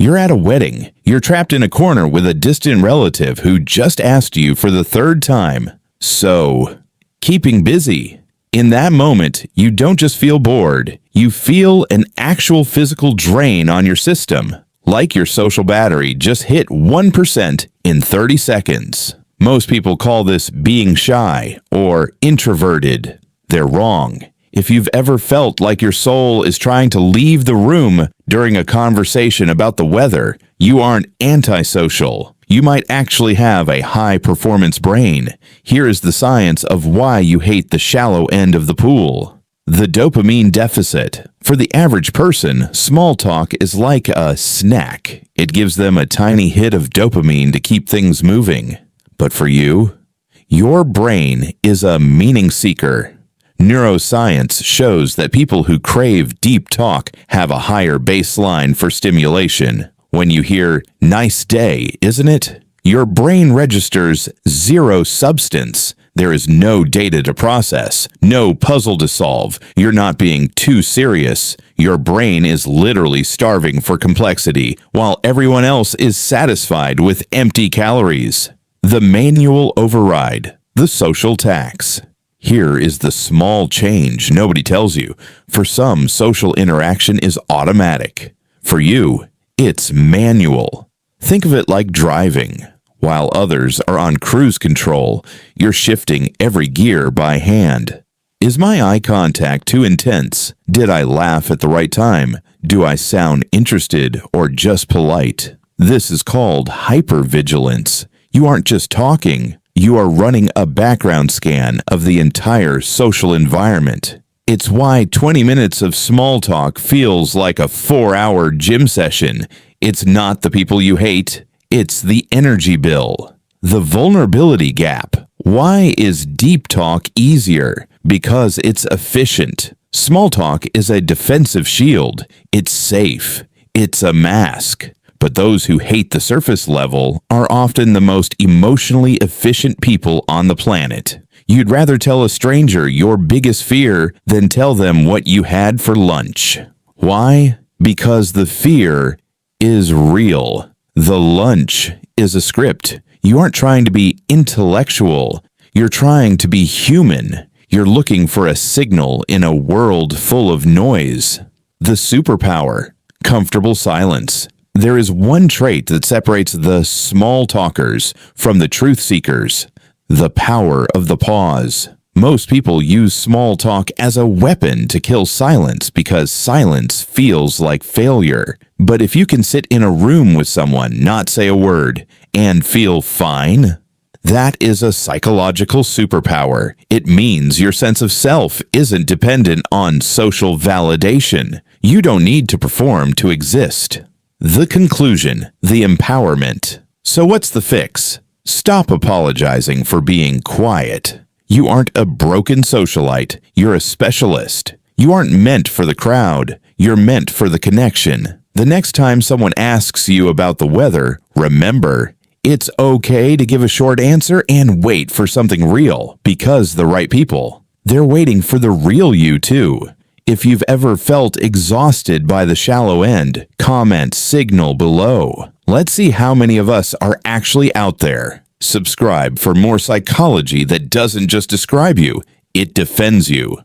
You're at a wedding. You're trapped in a corner with a distant relative who just asked you for the third time. So, keeping busy. In that moment, you don't just feel bored. You feel an actual physical drain on your system, like your social battery just hit 1% in 30 seconds. Most people call this being shy or introverted. They're wrong. If you've ever felt like your soul is trying to leave the room during a conversation about the weather, you aren't antisocial. You might actually have a high-performance brain. Here is the science of why you hate the shallow end of the pool. The dopamine deficit. For the average person, small talk is like a snack. It gives them a tiny hit of dopamine to keep things moving. But for you, your brain is a meaning seeker. Neuroscience shows that people who crave deep talk have a higher baseline for stimulation. When you hear, "Nice day, isn't it?" your brain registers zero substance. There is no data to process, no puzzle to solve. You're not being too serious. Your brain is literally starving for complexity, while everyone else is satisfied with empty calories. The manual override, the social tax. Here is the small change nobody tells you. For some, social interaction is automatic. For you, it's manual. Think of it like driving. While others are on cruise control, you're shifting every gear by hand. Is my eye contact too intense? Did I laugh at the right time? Do I sound interested or just polite? This is called hyper-vigilance. You aren't just talking. You are running a background scan of the entire social environment. It's why 20 minutes of small talk feels like a 4-hour gym session. It's not the people you hate, it's the energy bill. The vulnerability gap. Why is deep talk easier? Because it's efficient. Small talk is a defensive shield. It's safe. It's a mask. But those who hate the surface level are often the most emotionally efficient people on the planet. You'd rather tell a stranger your biggest fear than tell them what you had for lunch. Why? Because the fear is real. The lunch is a script. You aren't trying to be intellectual. You're trying to be human. You're looking for a signal in a world full of noise. The superpower, comfortable silence. There is one trait that separates the small talkers from the truth seekers, the power of the pause. Most people use small talk as a weapon to kill silence because silence feels like failure. But if you can sit in a room with someone, not say a word, and feel fine, that is a psychological superpower. It means your sense of self isn't dependent on social validation. You don't need to perform to exist. The conclusion, the empowerment. So what's the fix? Stop apologizing for being quiet. You aren't a broken socialite, you're a specialist. You aren't meant for the crowd, you're meant for the connection. The next time someone asks you about the weather, remember, it's okay to give a short answer and wait for something real, because the right people. They're waiting for the real you too. If you've ever felt exhausted by the shallow end, comment signal below. Let's see how many of us are actually out there. Subscribe for more psychology that doesn't just describe you, it defends you.